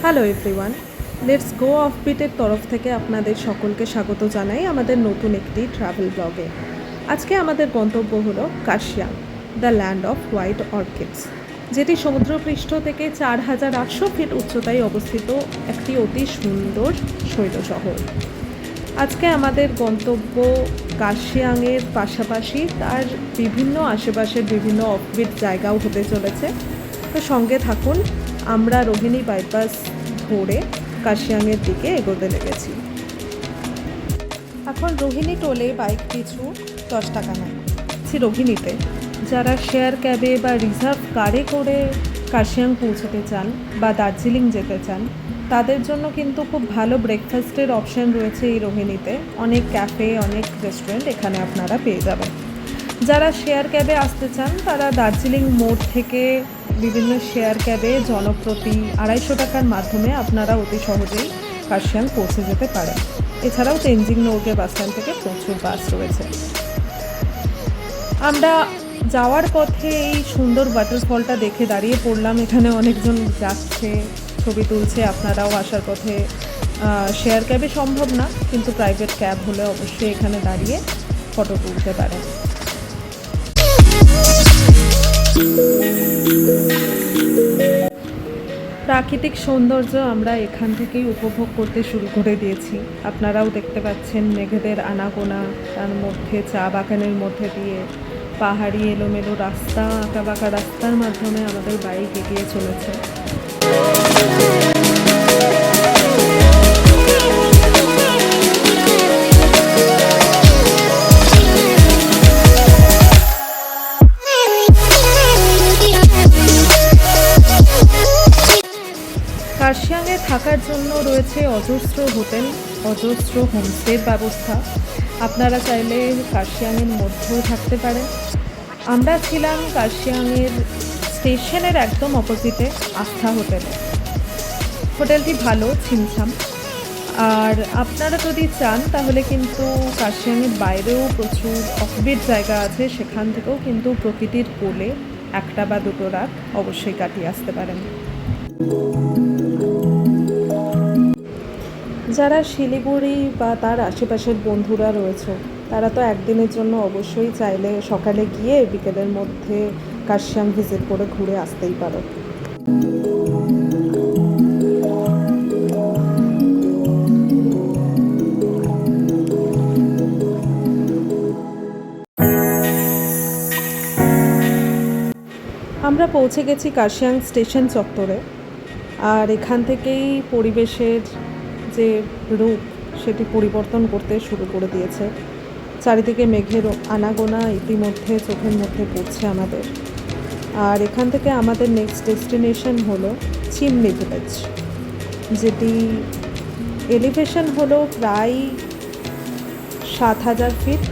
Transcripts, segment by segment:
Hello everyone, let's go অফবিটের তরফ থেকে আপনাদের সকলকে স্বাগত জানাই আমাদের নতুন একটি ট্রাভেল ব্লগে। আজকে আমাদের গন্তব্য হলো Kurseong, the land off white orchids, যেটি সমুদ্রপৃষ্ঠ থেকে 4800 ফিট উচ্চতায় অবস্থিত একটি অতি সুন্দর শৈল শহর। আজকে আমাদের গন্তব্য কার্শিয়াংয়ের পাশাপাশি তার বিভিন্ন আশেপাশের বিভিন্ন অফবিট জায়গাও হতে চলেছে। তো সঙ্গে থাকুন, আমরা রোহিণী বাইপাস ধরে কার্শিয়াংয়ের দিকে এগোতে লেগেছি। এখন রোহিণী টোলে বাইক পিছু 10 টাকা নেয়। রোহিণীতে যারা শেয়ার ক্যাবে বা রিজার্ভ কারে করে কার্শিয়াং পৌঁছতে চান বা দার্জিলিং যেতে চান, তাদের জন্য কিন্তু খুব ভালো ব্রেকফাস্টের অপশান রয়েছে এই রোহিণীতে। অনেক ক্যাফে, অনেক রেস্টুরেন্ট এখানে আপনারা পেয়ে যাবেন। যারা শেয়ার ক্যাবে আসতে চান তারা দার্জিলিং মোড় থেকে বিভিন্ন শেয়ার ক্যাবে জনপ্রতি 250 টাকার মাধ্যমে আপনারা অতি সহজেই কার্শিয়াং পৌঁছে যেতে পারেন। এছাড়াও তেনজিং নৌকে বাসস্ট্যান্ড থেকে প্রচুর বাস রয়েছে। আমরা যাওয়ার পথে এই সুন্দর ওয়াটারফলটা দেখে দাঁড়িয়ে পড়লাম। এখানে অনেকজন যাচ্ছে, ছবি তুলছে। আপনারাও আসার পথে শেয়ার ক্যাবে সম্ভব না, কিন্তু প্রাইভেট ক্যাব হলে অবশ্যই এখানে দাঁড়িয়ে ফটো তুলতে পারেন। প্রাকৃতিক সৌন্দর্য আমরা এখান থেকেই উপভোগ করতে শুরু করে দিয়েছি। আপনারাও দেখতে পাচ্ছেন মেঘেদের আনাগোনা, তার মধ্যে চা বাগানের মধ্যে দিয়ে পাহাড়ি এলোমেলো রাস্তা, আঁকাবাঁকা রাস্তার মাধ্যমে আমাদের বাইক এগিয়ে চলেছে। কার্শিয়াংয়ে থাকার জন্য রয়েছে অজস্র হোটেল, অজস্র হোমস্টের ব্যবস্থা। আপনারা চাইলে কার্শিয়াংয়ের মধ্যেও থাকতে পারেন। আমরা ছিলাম কার্শিয়াংয়ের স্টেশনের একদম অপোজিটে আস্থা হোটেলে। হোটেলটি ভালো, ছিমছাম। আর আপনারা যদি চান তাহলে কিন্তু কার্শিয়াংয়ের বাইরেও প্রচুর অফবিট জায়গা আছে, সেখান থেকেও কিন্তু প্রকৃতির কোলে 1 বা 2 রাত অবশ্যই কাটিয়ে আসতে পারেন। যারা শিলিগুড়ি বা তার আশেপাশের বন্ধুরা রয়েছে, তারা তো একদিনের জন্য অবশ্যই চাইলে সকালে গিয়ে বিকেলের মধ্যে কার্শিয়াং ভিজিট করে ঘুরে আসতেই পারো। আমরা পৌঁছে গেছি কার্শিয়াং স্টেশন চত্বরে। আর এখান থেকেই পরিবেশের যে রূপ সেটি পরিবর্তন করতে শুরু করে দিয়েছে। চারিদিকে মেঘের আনাগোনা ইতিমধ্যে চোখের মধ্যে পড়ছে আমাদের। আর এখান থেকে আমাদের নেক্সট ডেস্টিনেশন হলো চিমনি ভিলেজ, যেটি এলিভেশন হলো প্রায় 7000 ফিট।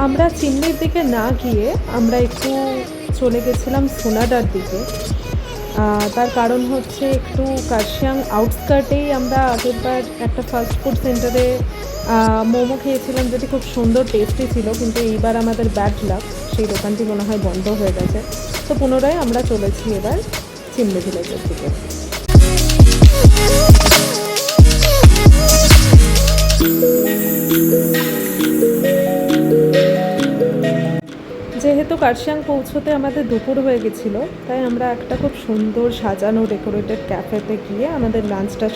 আমরা চিমনির দিকে না গিয়ে আমরা একটু চলে গেছিলাম সোনাডার দিকে। তার কারণ হচ্ছে একটু কার্শিয়াং আউটস্কার্টেই আমরা আগেরবার একটা ফাস্ট ফুড সেন্টারে মোমো খেয়েছিলাম, যেটি খুব সুন্দর টেস্টি ছিল, কিন্তু এইবার আমাদের ব্যাড লাক, সেই দোকানটি মনে হয় বন্ধ হয়ে গেছে। তো পুনরায় আমরা চলেছি এবার চিমনি ভিলেজের দিকে। যেহেতু কার্শিয়াং পৌঁছতে আমাদের দুপুর হয়ে গেছিলো, তাই আমরা একটা খুব সুন্দর সাজানো ডেকোরেটেড ক্যাফেতে গিয়ে আমাদের লাঞ্চটা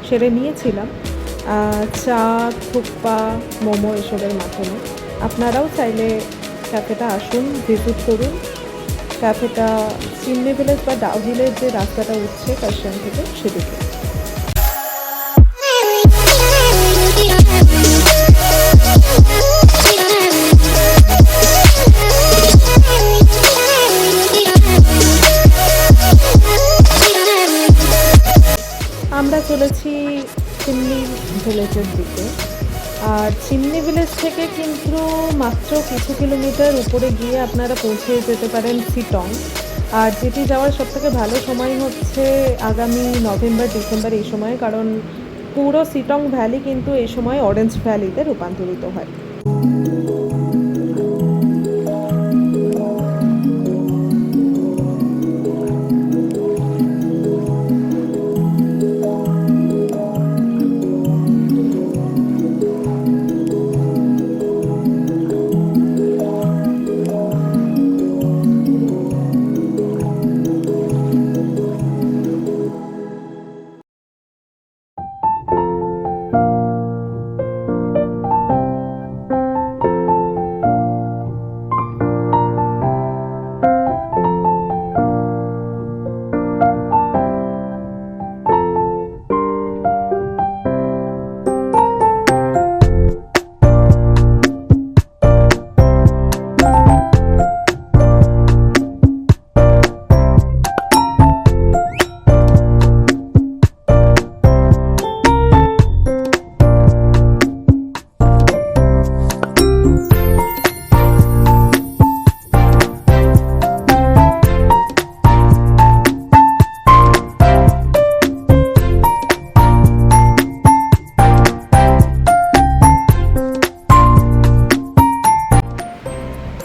সেরে নিয়েছিলাম চা, থুপ্পা, মোমো এসবের মাধ্যমে। আপনারাও চাইলে ক্যাফেটা আসুন, ভিজিট করুন। ক্যাফেটা চিমনি ভিলেজ বা ডাউ হিলের যে রাস্তাটা উঠছে কার্শিয়াং থেকে সেদিকে। আমরা চলেছি চিমনি ভিলেজের দিকে। আর চিমনি ভিলেজ থেকে কিন্তু মাত্র কিছু কিলোমিটার উপরে গিয়ে আপনারা পৌঁছে যেতে পারেন সিটং। আর যেটি যাওয়ার সবথেকে ভালো সময় হচ্ছে আগামী নভেম্বর ডিসেম্বর এই সময়, কারণ পুরো সিটং ভ্যালি কিন্তু এই সময় অরেঞ্জ ভ্যালিতে রূপান্তরিত হয়।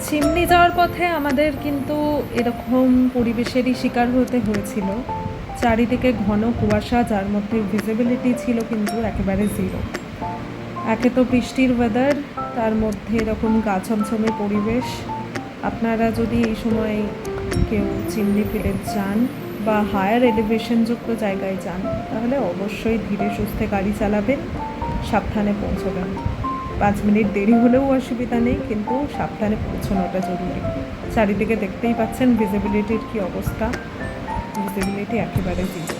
চিমনি যাওয়ার পথে আমাদের কিন্তু এরকম পরিবেশেরই শিকার হতে হয়েছিল। চারিদিকে ঘন কুয়াশা, যার মধ্যে ভিজিবিলিটি ছিল কিন্তু একেবারে জিরো। একে তো বৃষ্টির ওয়েদার, তার মধ্যে এরকম গা ছমছমে পরিবেশ। আপনারা যদি এই সময় কেউ চিমনি ভিলেজ যান বা হায়ার এলিভেশনযুক্ত জায়গায় যান, তাহলে অবশ্যই ধীরে সুস্থে গাড়ি চালাবেন, সাবধানে পৌঁছবেন। 5 মিনিট দেরি হলেও অসুবিধা নেই, কিন্তু সাবধানে পৌঁছানোটা জরুরি। চারিদিকে দেখতেই পাচ্ছেন ভিজিবিলিটির কী অবস্থা, ভিজিবিলিটি একেবারে জিরো।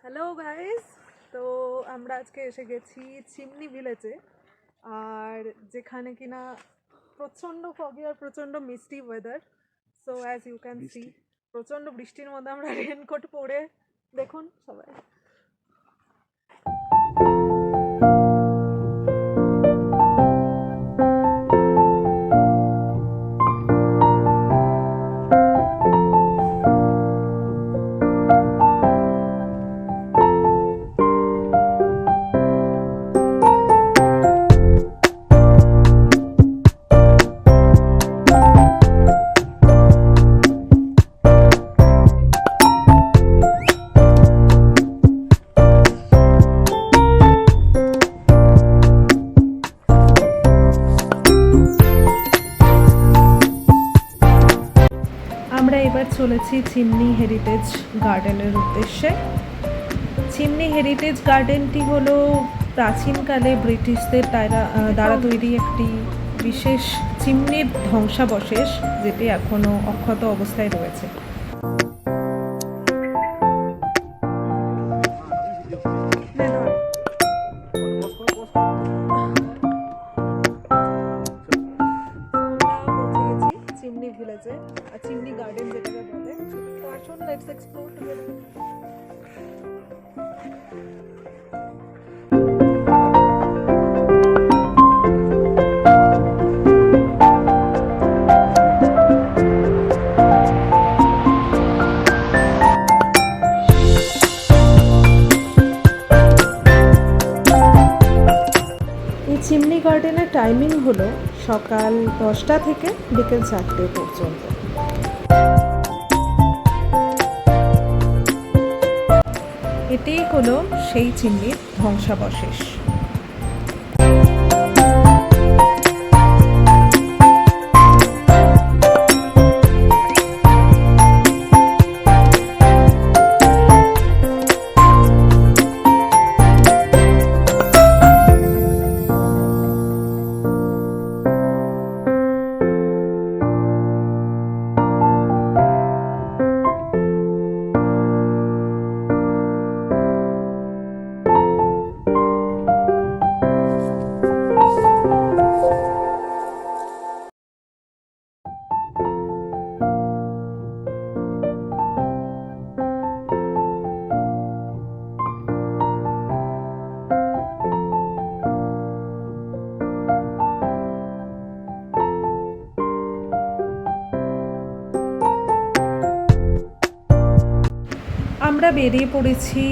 হ্যালো গাইস, তো আমরা আজকে এসে গেছি চিমনি ভিলেজে, আর যেখানে কিনা প্রচণ্ড ফগি আর প্রচণ্ড মিষ্টি weather. So as you can see, প্রচণ্ড বৃষ্টির মধ্যে আমরা রেনকোট পরে, দেখুন সবাই। আমরা এবার চলেছি চিমনি হেরিটেজ গার্ডেনের উদ্দেশ্যে। চিমনি হেরিটেজ গার্ডেনটি হলো প্রাচীনকালে ব্রিটিশদের দ্বারা তৈরি একটি বিশেষ চিমনির ধ্বংসাবশেষ, যেটি এখনও অক্ষত অবস্থায় রয়েছে। চিমনি ভিলেজে, আর চিমনি গার্ডেন যেটাকে বলে। তো আসুন, লেটস এক্সপ্লোর টুগেদার। চিমনি গার্ডেনের টাইমিং হলো সকাল 10টা থেকে বিকেল 4টে পর্যন্ত। এটাই হলো সেই চিমনির ধ্বংসাবশেষ। আমরা বেরিয়ে পড়েছি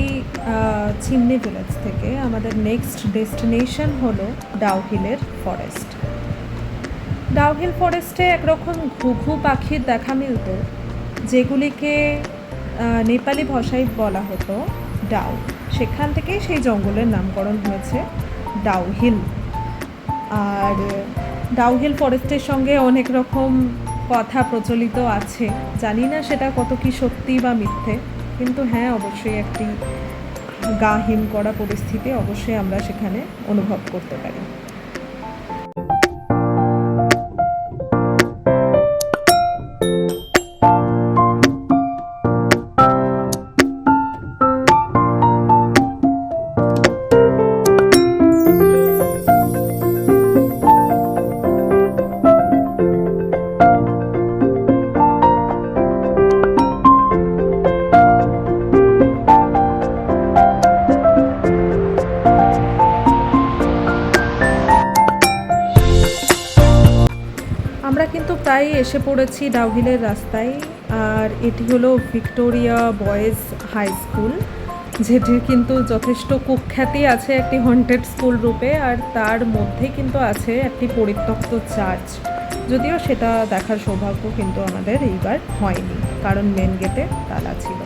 চিমনি ভিলেজ থেকে। আমাদের নেক্সট ডেস্টিনেশন হলো ডাউহিলের ফরেস্ট। ডাউহিল ফরেস্টে একরকম ঘুঘু পাখির দেখা মিলত, যেগুলিকে নেপালি ভাষায় বলা হতো ডাউ। সেখান থেকেই সেই জঙ্গলের নামকরণ হয়েছে ডাউহিল। আর ডাউহিল ফরেস্টের সঙ্গে অনেক রকম কথা প্রচলিত আছে, জানি না সেটা কত কি সত্যি বা মিথ্যে, কিন্তু হ্যাঁ, অবশ্যই একটি গা হিম করা পরিস্থিতি অবশ্যই আমরা সেখানে অনুভব করতে পারি। আমরা কিন্তু প্রায় এসে পড়েছি ডাউহিলের রাস্তায়। আর এটি হলো ভিক্টোরিয়া বয়েজ হাই স্কুল, যেটির কিন্তু যথেষ্ট কুখ্যাতি আছে একটি হন্টেড স্কুল রূপে। আর তার মধ্যে কিন্তু আছে একটি পরিত্যক্ত চার্চ, যদিও সেটা দেখার সৌভাগ্য কিন্তু আমাদের এইবার হয়নি, কারণ মেন গেটে তালা ছিল।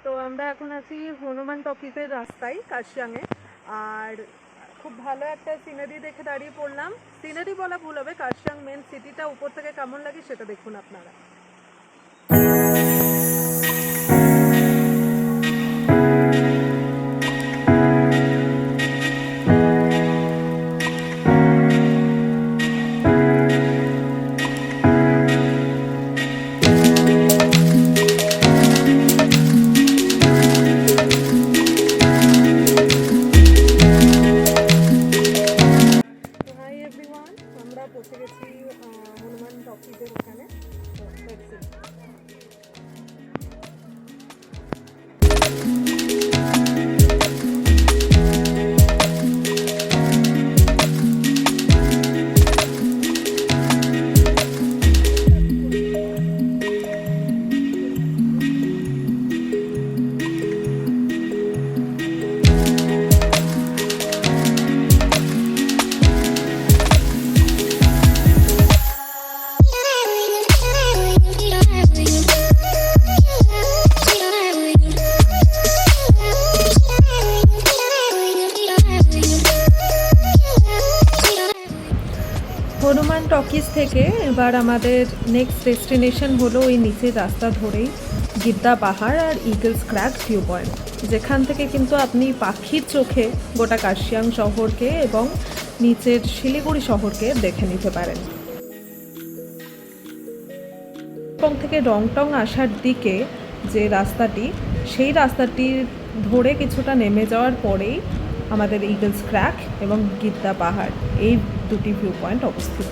তো আমরা এখন আছি হনুমান টকিজের রাস্তায় কার্শিয়াংয়ে। আর খুব ভালো একটা সিনারি দেখে দাঁড়িয়ে পড়লাম। সিনারি বলা ভুল হবে, কার্শিয়াং মেন সিটিটা উপর থেকে কেমন লাগে সেটা দেখুন আপনারা। আমরা পৌঁছে গেছি হনুমান টকিজের ওখানে। টকিজ থেকে এবার আমাদের নেক্সট ডেস্টিনেশন হলো ওই নিচের রাস্তা ধরেই গিদ্দা পাহাড় আর ইগলস ক্র্যাক ভিউ পয়েন্ট, যেখান থেকে কিন্তু আপনি পাখির চোখে গোটা কার্শিয়াং শহরকে এবং নিচের শিলিগুড়ি শহরকে দেখে নিতে পারেন। এবং থেকে রংটং আসার দিকে যে রাস্তাটি, সেই রাস্তাটির ধরে কিছুটা নেমে যাওয়ার পরেই আমাদের ইগলস ক্র্যাক এবং গিদ্দা পাহাড়, এই দুটি ভিউ পয়েন্ট অবস্থিত।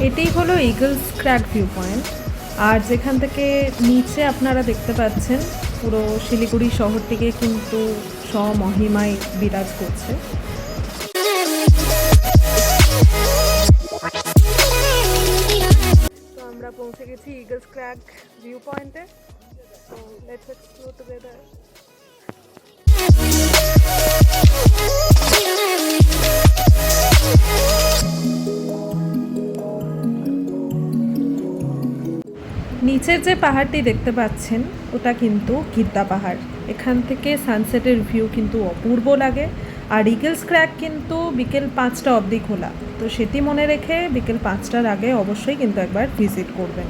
এটাই হলো ইগলস ক্র্যাক ভিউ পয়েন্ট। আর যেখান থেকে নিচে আপনারা দেখতে পাচ্ছেন পুরো শিলিগুড়ি শহরটিকে কিন্তু স্বমহিমায় বিরাজ করছে। তো আমরা পৌঁছে গেছি ইগলস ক্র্যাক ভিউ পয়েন্টে। So let's explore together. নিচের যে পাহাড়টি দেখতে পাচ্ছেন ওটা কিন্তু গিদ্দা পাহাড়। এখান থেকে সানসেটের ভিউ কিন্তু অপূর্ব লাগে। আর ইগলস ক্র্যাক কিন্তু বিকেল 5টা অবধি খোলা, তো সেটি মনে রেখে বিকেল 5টার আগে অবশ্যই কিন্তু একবার ভিজিট করবেন।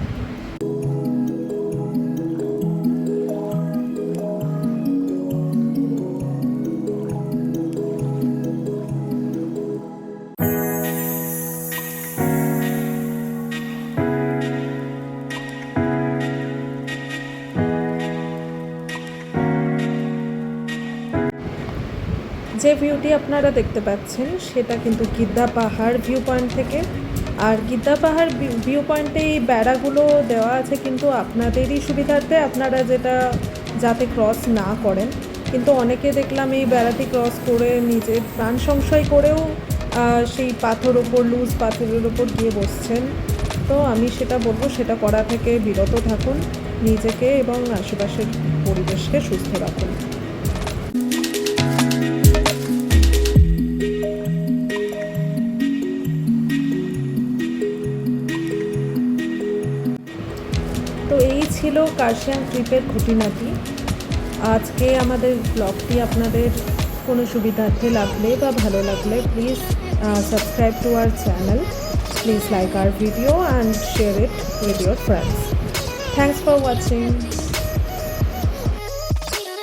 যে ভিউটি আপনারা দেখতে পাচ্ছেন সেটা কিন্তু গিদ্দা পাহাড় ভিউ পয়েন্ট থেকে। আর গিদ্দা পাহাড় ভিউ পয়েন্টে এই বেড়াগুলো দেওয়া আছে কিন্তু আপনাদেরই সুবিধার্থে, আপনারা যাতে ক্রস না করেন। কিন্তু অনেকে দেখলাম এই বেড়াটি ক্রস করে নিজের প্রাণ সংশয় করেও সেই লুজ পাথরের ওপর গিয়ে বসছেন। তো আমি সেটা বলবো, সেটা করা থেকে বিরত থাকুন, নিজেকে এবং আশেপাশের পরিবেশকে সুস্থ রাখুন। তো এই ছিল কার্শিয়াং ট্রিপের খুঁটিনাটি। আজকে আমাদের ব্লগটি আপনাদের কোনো সুবিধার্থে লাগলে বা ভালো লাগলে please subscribe to our channel, please like our video and share it with your friends. Thanks for watching.